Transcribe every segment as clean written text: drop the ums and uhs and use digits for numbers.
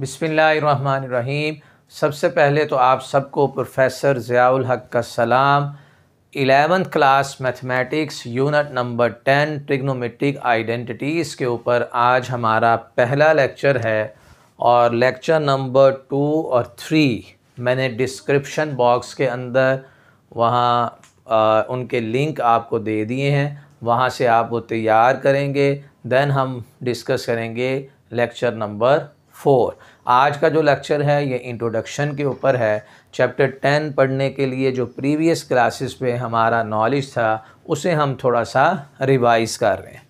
बिस्मिल्लाहिर्रहमानिर्रहीम। सबसे पहले तो आप सबको प्रोफेसर ज़ियाउल हक का सलाम। 11th class mathematics unit number 10 trigonometric identities के ऊपर आज हमारा पहला लेक्चर है और लेक्चर नंबर 2 और 3 मैंने डिस्क्रिप्शन बॉक्स के अंदर वहाँ उनके लिंक आपको दे दिए हैं, वहाँ से आप वो तैयार करेंगे। देन हम डिस्कस करेंगे लेक्चर नंबर 4। आज का जो लेक्चर है ये इंट्रोडक्शन के ऊपर है। चैप्टर 10 पढ़ने के लिए जो प्रीवियस क्लासेस पे हमारा नॉलेज था उसे हम थोड़ा सा रिवाइज़ कर रहे हैं।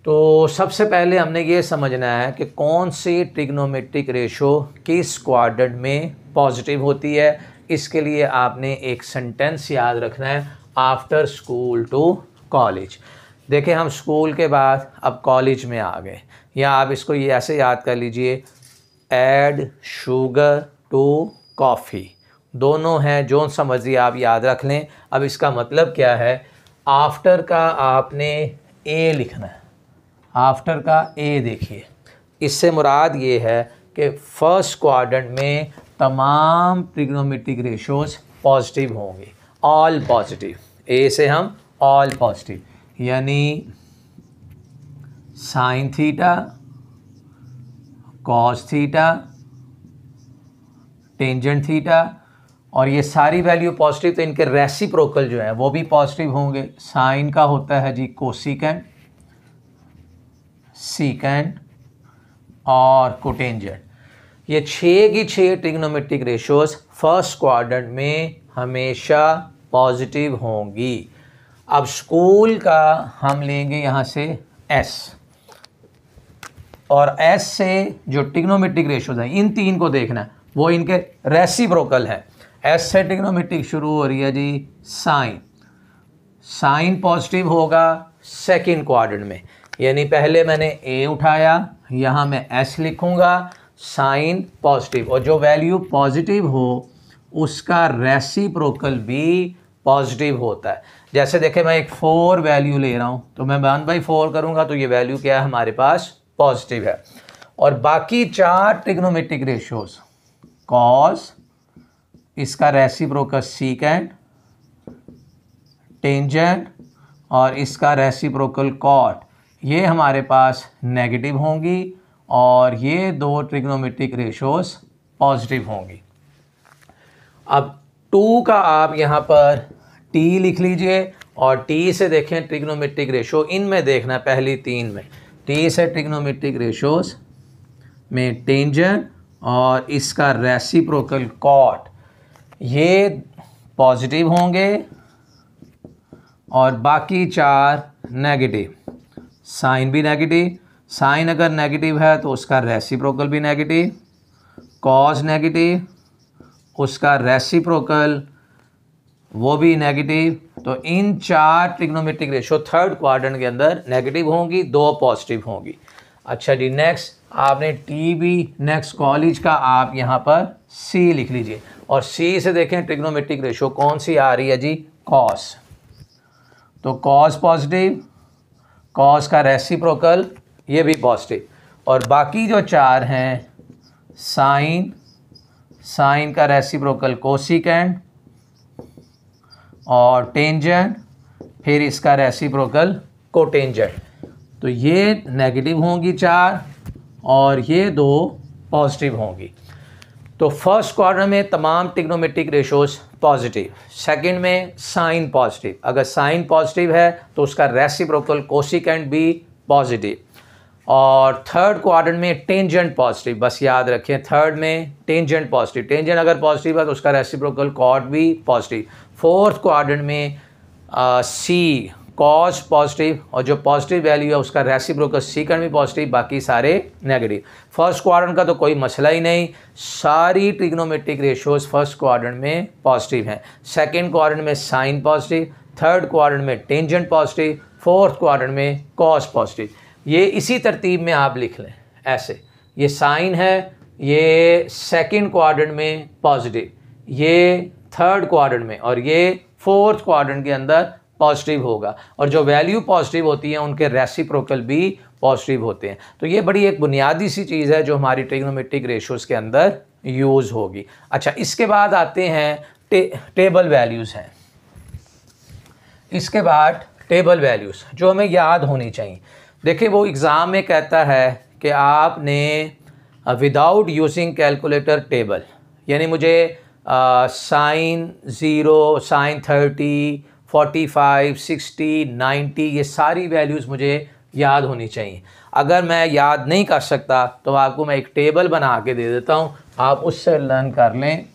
तो सबसे पहले हमने ये समझना है कि कौन सी ट्रिग्नोमेट्रिक रेशो किस क्वाड्रेंट में पॉजिटिव होती है। इसके लिए आपने एक सेंटेंस याद रखना है, आफ्टर स्कूल टू कॉलेज। देखें, हम स्कूल के बाद अब कॉलेज में आ गए, या आप इसको ये ऐसे याद कर लीजिए, ऐड शुगर टू कॉफ़ी। दोनों हैं, जो समझिए आप याद रख लें। अब इसका मतलब क्या है, आफ्टर का आपने ए लिखना है। आफ्टर का ए देखिए, इससे मुराद ये है कि फर्स्ट क्वाड्रेंट में तमाम ट्रिग्नोमेट्रिक रेशोज़ पॉजिटिव होंगे, ऑल पॉजिटिव। ए से हम ऑल पॉजिटिव, यानी sign theta, cos theta, tangent theta, और ये सारी वैल्यू पॉजिटिव, तो इनके रेसिप्रोकल जो है वो भी पॉजिटिव होंगे। साइन का होता है जी कोसिकेंट, सीकेंट और कोटेंजेंट। ये 6 की 6 ट्रिग्नोमेट्रिक रेशोज़ फर्स्ट क्वाड्रेंट में हमेशा पॉजिटिव होंगी। अब स्कूल का हम लेंगे यहाँ से एस, और एस से जो ट्रिग्नोमेट्रिक रेशोज़ हैं इन तीन को देखना है, वो इनके रेसिप्रोकल है। एस से ट्रिग्नोमेट्रिक शुरू हो रही है जी साइन। साइन पॉजिटिव होगा सेकंड क्वाड्रेंट में, यानी पहले मैंने ए उठाया, यहाँ मैं एस लिखूँगा, साइन पॉजिटिव, और जो वैल्यू पॉजिटिव हो उसका रेसिप्रोकल भी पॉजिटिव होता है। जैसे देखें, मैं एक 4 वैल्यू ले रहा हूँ, तो मैं 1/4 करूँगा तो ये वैल्यू क्या है, हमारे पास पॉजिटिव है। और बाकी 4 ट्रिग्नोमेट्रिक रेशोज़, कॉस, इसका रेसिप्रोकल सीकेंट, टेंजेंट और इसका रेसिप्रोकल कॉट, ये हमारे पास नेगेटिव होंगी, और ये 2 ट्रिग्नोमेट्रिक रेशोज़ पॉजिटिव होंगी। अब 2 का आप यहाँ पर टी लिख लीजिए, और टी से देखें ट्रिग्नोमेट्रिक रेशो, इनमें देखना पहली 3 में। टी से ट्रिग्नोमेट्रिक रेशोज़ में टेंजेंट और इसका रेसिप्रोकल कॉट, ये पॉजिटिव होंगे, और बाकी 4 नेगेटिव। साइन भी नेगेटिव, साइन अगर नेगेटिव है तो उसका रेसिप्रोकल भी नेगेटिव, कॉस नेगेटिव, उसका रेसिप्रोकल वो भी नेगेटिव। तो इन 4 ट्रिग्नोमेट्रिक रेशो थर्ड क्वाड्रेंट के अंदर नेगेटिव होंगी, 2 पॉजिटिव होंगी। अच्छा जी, नेक्स्ट आपने टी भी, नेक्स्ट कॉलेज का आप यहाँ पर सी लिख लीजिए, और सी से देखें ट्रिग्नोमेट्रिक रेशो कौन सी आ रही है जी, कॉस। तो कॉस पॉजिटिव, कॉस का रेसिप्रोकल ये भी पॉजिटिव, और बाकी जो 4 हैं, साइन, साइन का रेसिप्रोकल कोसिकेंट और टेंजेंट, फिर इसका रेसिप्रोकल कोटेंजेंट, तो ये नेगेटिव होंगी 4 और ये 2 पॉजिटिव होंगी। तो फर्स्ट क्वाड्रेंट में तमाम ट्रिग्नोमेट्रिक रेशोज़ पॉजिटिव, सेकंड में साइन पॉजिटिव, अगर साइन पॉजिटिव है तो उसका रेसिप्रोकल कोसिकेंट भी पॉजिटिव, और थर्ड क्वाड्रेंट में टेंजेंट पॉजिटिव। बस याद रखें, थर्ड में टेंजेंट पॉजिटिव, टेंजेंट अगर पॉजिटिव है तो उसका रेसिप्रोकल कॉट भी पॉजिटिव। फोर्थ क्वाड्रेंट में सी, कॉस पॉजिटिव, और जो पॉजिटिव वैल्यू है उसका रेसिप्रोकल सीकेंट भी पॉजिटिव, बाकी सारे नेगेटिव। फर्स्ट क्वाड्रेंट का तो कोई मसला ही नहीं, सारी ट्रिग्नोमेट्रिक रेशोज़ फर्स्ट क्वाड्रेंट में पॉजिटिव हैं। सेकंड क्वाड्रेंट में साइन पॉजिटिव, थर्ड क्वाड्रेंट में टेंजेंट पॉजिटिव, फोर्थ क्वाड्रेंट में कॉस पॉजिटिव। ये इसी तरतीब में आप लिख लें ऐसे, ये साइन है, ये सेकंड क्वाड्रेंट में पॉजिटिव, ये थर्ड क्वाड्रेंट में, और ये फोर्थ क्वाड्रेंट के अंदर पॉजिटिव होगा, और जो वैल्यू पॉजिटिव होती है उनके रेसिप्रोकल भी पॉजिटिव होते हैं। तो ये बड़ी एक बुनियादी सी चीज़ है जो हमारी ट्रिग्नोमेट्रिक रेशोज़ के अंदर यूज़ होगी। अच्छा, इसके बाद आते हैं टेबल वैल्यूज़ हैं। इसके बाद टेबल वैल्यूज़ जो हमें याद होनी चाहिए। देखिए, वो एग्ज़ाम में कहता है कि आपने विदाउट यूजिंग कैलकुलेटर टेबल, यानी मुझे साइन 0, साइन 30, 45, 60, 90 ये सारी वैल्यूज़ मुझे याद होनी चाहिए। अगर मैं याद नहीं कर सकता तो आपको मैं एक टेबल बना के दे देता हूँ, आप उससे लर्न कर लें।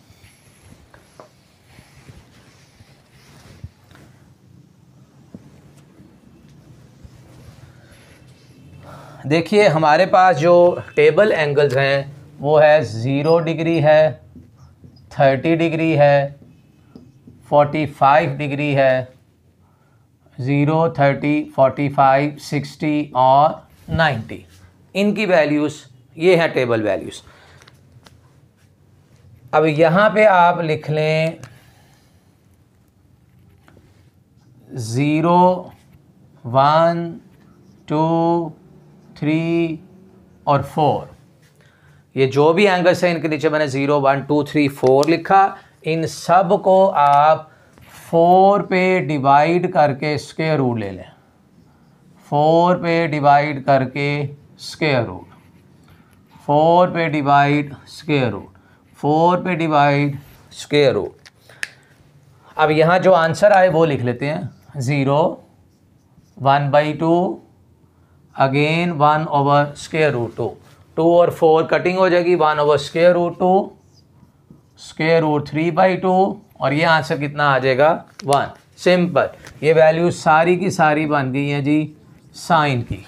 देखिए, हमारे पास जो टेबल एंगल्स हैं वो है 0 डिग्री है, 30 डिग्री है, 45 डिग्री है, 0, 30, 45, 60 और 90। इनकी वैल्यूज़ ये हैं टेबल वैल्यूज़। अब यहाँ पे आप लिख लें 0, 1, 2, 3 और 4। ये जो भी एंगल्स हैं इनके नीचे मैंने 0, 1, 2, 3, 4 लिखा। इन सब को आप 4 पे डिवाइड करके स्क्वायर रूट ले लें। 4 पे डिवाइड करके स्क्वायर रूट, 4 पे डिवाइड स्क्वायर रूट, 4 पे डिवाइड स्क्वायर रूट। अब यहाँ जो आंसर आए वो लिख लेते हैं। 0, 1/2, अगेन 1 ओवर स्क्वायर रूट 2, 2 और 4 कटिंग हो जाएगी, 1 over square root 2, square root 3/2 और ये आंसर कितना आ जाएगा 1। सिंपल, ये वैल्यू सारी की सारी बन गई हैं जी साइन की।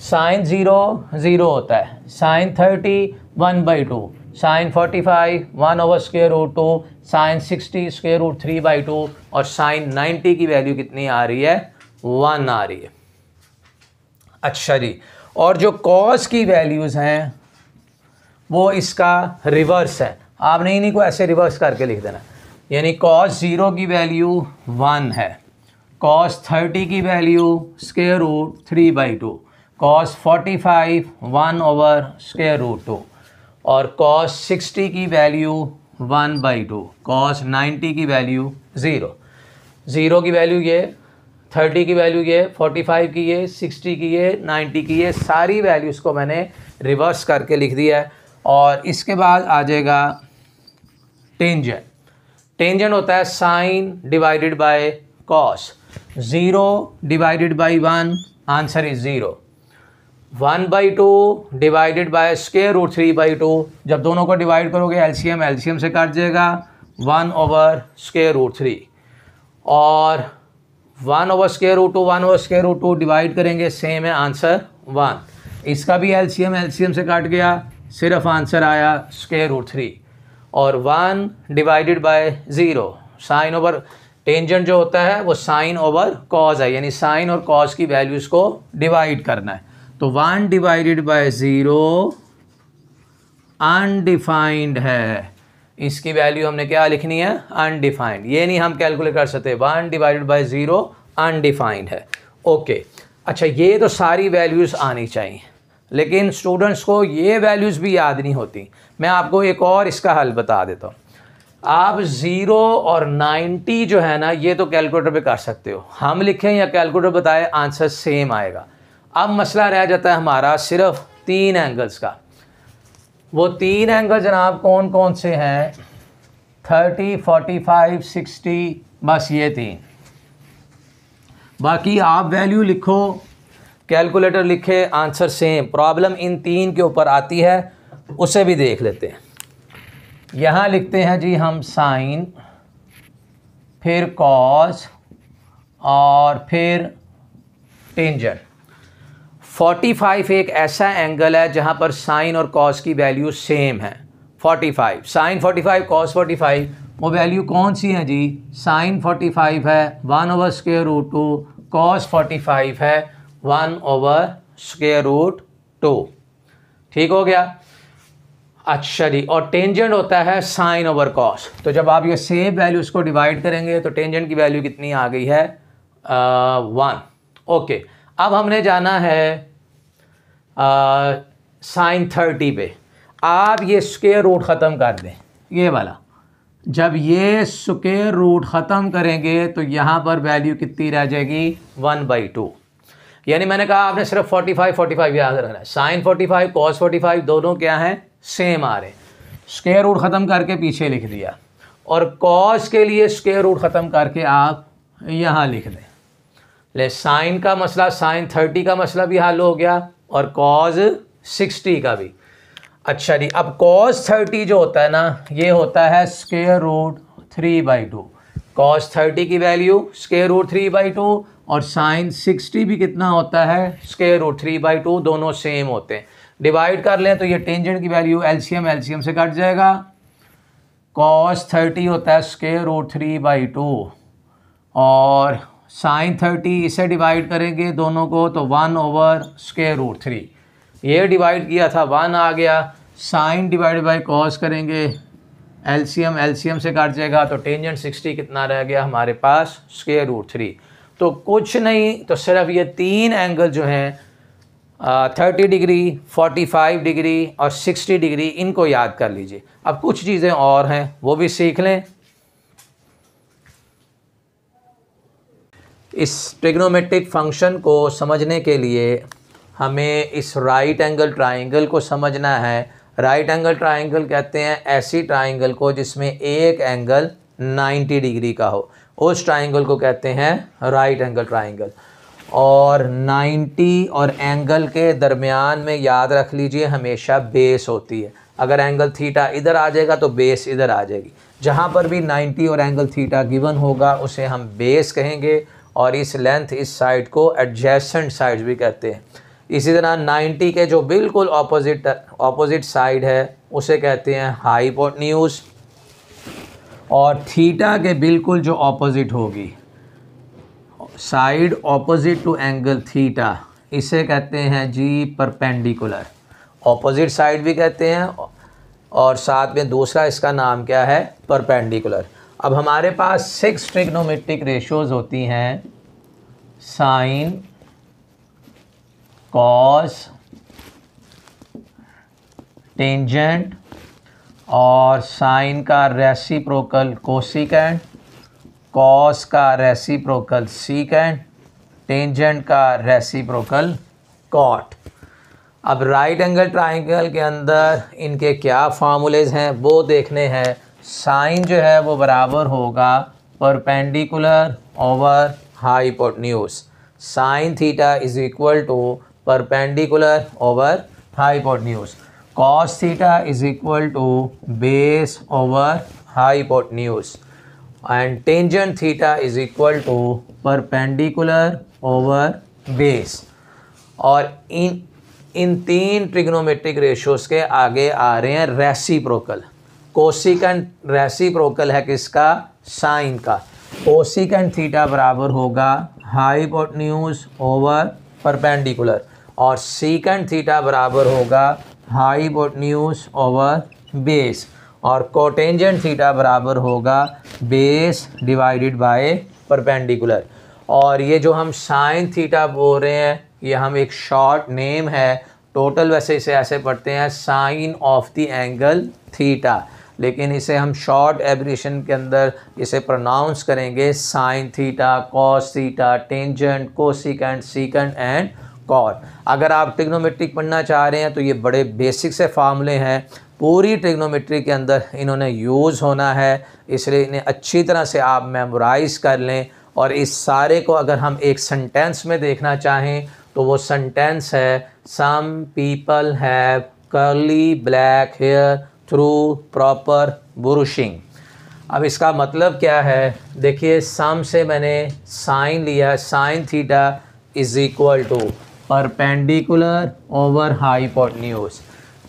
साइन 0 0 होता है, sine 30 1/2, sine 45 1 over square root 2, sine 60 square root 3/2 और साइन 90 की वैल्यू कितनी आ रही है 1 आ रही है। अच्छा जी, और जो कॉस की वैल्यूज़ हैं वो इसका रिवर्स है। आपने इन्हीं को ऐसे रिवर्स करके लिख देना, यानी कॉस 0 की वैल्यू 1 है, कॉस 30 की value square root 3/2, cos 45 1 over square root 2 और कॉस 60 की वैल्यू 1/2, कॉस 90 की वैल्यू 0। 0 की वैल्यू ये, 30 की वैल्यू ये, 45 की ये, 60 की ये, 90 की ये, सारी वैल्यूज़ को मैंने रिवर्स करके लिख दिया है। और इसके बाद आ जाएगा टेंजेंट। टेंजेंट होता है sine divided by cos. 0 divided by 1, answer is 0। 1/2 divided by square root 3/2, जब दोनों को डिवाइड करोगे एलसीएम एलसीएम से कट जाएगा, 1 ओवर स्क्वायर रूट 3 और 1 over square root 2, 1 over square root 2 divide करेंगे, सेम है आंसर 1। इसका भी एलसीएम एलसीएम से कट गया, सिर्फ आंसर आया स्क्वायर रूट 3 और 1 divided by 0। Sine over tangent जो होता है वो साइन ओवर कॉज है, यानी साइन और कॉज की वैल्यूज़ को डिवाइड करना है। तो 1 डिवाइडेड बाय 0 अनडिफाइंड है, इसकी वैल्यू हमने क्या लिखनी है अनडिफाइंड। ये नहीं हम कैलकुलेट कर सकते, 1 डिवाइडेड बाय 0 अनडिफाइंड है। ओके, अच्छा, ये तो सारी वैल्यूज़ आनी चाहिए, लेकिन स्टूडेंट्स को ये वैल्यूज़ भी याद नहीं होती। मैं आपको एक और इसका हल बता देता हूँ। आप 0 और 90 जो है ना, ये तो कैलकुलेटर पे कर सकते हो, हम लिखें या कैलकुलेटर बताए आंसर सेम आएगा। अब मसला रह जाता है हमारा सिर्फ 3 एंगल्स का। वो 3 एंगल जनाब कौन कौन से हैं? 30, 45, 60, बस ये 3। बाकी आप वैल्यू लिखो, कैलकुलेटर लिखे, आंसर सेम। प्रॉब्लम इन 3 के ऊपर आती है, उसे भी देख लेते हैं। यहाँ लिखते हैं जी हम साइन, फिर कॉस और फिर टेंजेंट। 45 एक ऐसा एंगल है जहाँ पर साइन और कॉस की वैल्यू सेम है। 45 साइन 45 कॉस 45, वो वैल्यू कौन सी है जी? साइन 45 है 1 ओवर स्क्वायर रूट 2, कॉस 45 है 1 ओवर स्क्वायर रूट 2। ठीक हो गया? अच्छा जी, और टेंजेंट होता है साइन ओवर कॉस। तो जब आप ये सेम वैल्यूज़ को डिवाइड करेंगे तो टेंजेंट की वैल्यू कितनी आ गई है? 1। ओके, अब हमने जाना है साइन 30 पे आप ये स्क्वायर रूट ख़त्म कर दें, ये वाला जब ये स्क्वायर रूट ख़त्म करेंगे तो यहाँ पर वैल्यू कितनी रह जाएगी 1/2। यानी मैंने कहा आपने सिर्फ 45 याद रखना है। साइन 45 कॉस 45 दोनों क्या हैं, सेम आ रहे हैं। स्क्वायर रूट ख़त्म करके पीछे लिख दिया, और कॉस के लिए स्क्वायर रूट ख़त्म करके आप यहाँ लिख दें। ले साइन का मसला, साइन 30 का मसला भी हल हो गया और कॉस 60 का भी। अच्छा जी, अब कॉस 30 जो होता है ना, ये होता है स्क्वायर रूट 3/2। कॉस 30 की वैल्यू स्क्वायर रूट 3/2 और साइन 60 भी कितना होता है, स्क्वायर रूट 3/2, दोनों सेम होते हैं। डिवाइड कर लें तो ये टेंजेंट की वैल्यू एलसीएम से कट जाएगा। कॉस 30 होता है स्क्वायर रूट 3/2 और साइन 30 इसे डिवाइड करेंगे दोनों को तो 1/√3। ये डिवाइड किया था 1 आ गया। साइन डिवाइड बाय कॉस करेंगे, एलसीएम से काट जाएगा तो टेंजेंट 60 कितना रह गया हमारे पास, स्क्वायर रूट 3। तो कुछ नहीं, तो सिर्फ ये 3 एंगल जो हैं 30 डिग्री, 45 डिग्री और 60 डिग्री, इनको याद कर लीजिए। अब कुछ चीज़ें और हैं वो भी सीख लें। इस ट्रिग्नोमेट्रिक फंक्शन को समझने के लिए हमें इस राइट एंगल ट्राइंगल को समझना है। राइट एंगल ट्राइंगल कहते हैं ऐसी ट्राइंगल को जिसमें एक एंगल 90 डिग्री का हो, उस ट्राइंगल को कहते हैं राइट एंगल ट्राइंगल। और 90 और एंगल के दरमियान में याद रख लीजिए हमेशा बेस होती है। अगर एंगल थीटा इधर आ जाएगा तो बेस इधर आ जाएगी। जहाँ पर भी 90 और एंगल थीटा गिवन होगा उसे हम बेस कहेंगे, और इस लेंथ इस साइड को एडजेसेंट साइड भी कहते हैं। इसी तरह 90 के जो बिल्कुल ऑपोजिट साइड है उसे कहते हैं हाइपोटेन्यूज, और थीटा के बिल्कुल जो ऑपोजिट होगी, side opposite to angle theta, इसे कहते हैं जी परपेंडिकुलर। ऑपोजिट साइड भी कहते हैं, और साथ में दूसरा इसका नाम क्या है, परपेंडिकुलर। अब हमारे पास 6 ट्रिग्नोमेट्रिक रेशियोज होती हैं, साइन, कॉस, टेंजेंट, और साइन का रेसिप्रोकल कोसिकेंट, कॉस का रेसिप्रोकल सीकेंट, टेंजेंट का रेसिप्रोकल कॉट। अब राइट एंगल ट्राइंगल के अंदर इनके क्या फार्मूलेज हैं वो देखने हैं। साइन जो है वो बराबर होगा perpendicular over hypotenuse. Sine theta is equal to perpendicular over hypotenuse. Cos theta is equal to base over hypotenuse, and tangent theta is equal to perpendicular over base. और इन 3 ट्रिग्नोमेट्रिक रेशियोज के आगे आ रहे हैं रेसिप्रोकल। कोसिकेंट रेसिप्रोकल है किसका, sign का। Cosecant theta बराबर होगा हाइपोटेन्यूज ओवर परपेंडिकुलर, और सीकेंट थीटा बराबर होगा हाइपोटेन्यूज ओवर बेस, और कोटेंजेंट थीटा बराबर होगा बेस डिवाइडेड बाय परपेंडिकुलर। और ये जो हम साइन थीटा बोल रहे हैं ये हम एक शॉर्ट नेम है, टोटल वैसे इसे ऐसे पढ़ते हैं sine of the angle theta, लेकिन इसे हम शॉर्ट एब्रिएशन के अंदर इसे प्रोनाउंस करेंगे sine theta, cos theta, tangent, cosecant, secant and cot. अगर आप ट्रिग्नोमेट्रिक पढ़ना चाह रहे हैं तो ये बड़े बेसिक से फार्मूले हैं, पूरी ट्रिग्नोमेट्री के अंदर इन्होंने यूज़ होना है, इसलिए इन्हें अच्छी तरह से आप मेमोराइज़ कर लें। और इस सारे को अगर हम एक सेंटेंस में देखना चाहें तो वो सेंटेंस है some people have curly black hair through proper brushing. अब इसका मतलब क्या है, देखिए सम से मैंने साइन लिया, sine theta is equal to perpendicular over hypotenuse.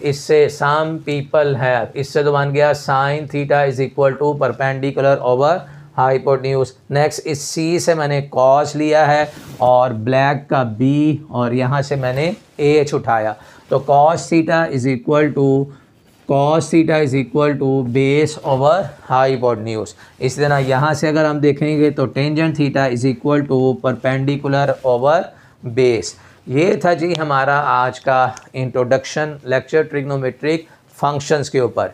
इससे सम पीपल हैव, इससे तो बन गया sine theta is equal to perpendicular over hypotenuse. Next इस सी से मैंने कॉस लिया है और ब्लैक का बी, और यहाँ से मैंने एच उठाया, तो cos theta is equal to base over hypotenuse. इस तरह यहाँ से अगर हम देखेंगे तो tangent theta is equal to perpendicular over base. ये था जी हमारा आज का इंट्रोडक्शन लेक्चर ट्रिग्नोमेट्रिक फंक्शंस के ऊपर।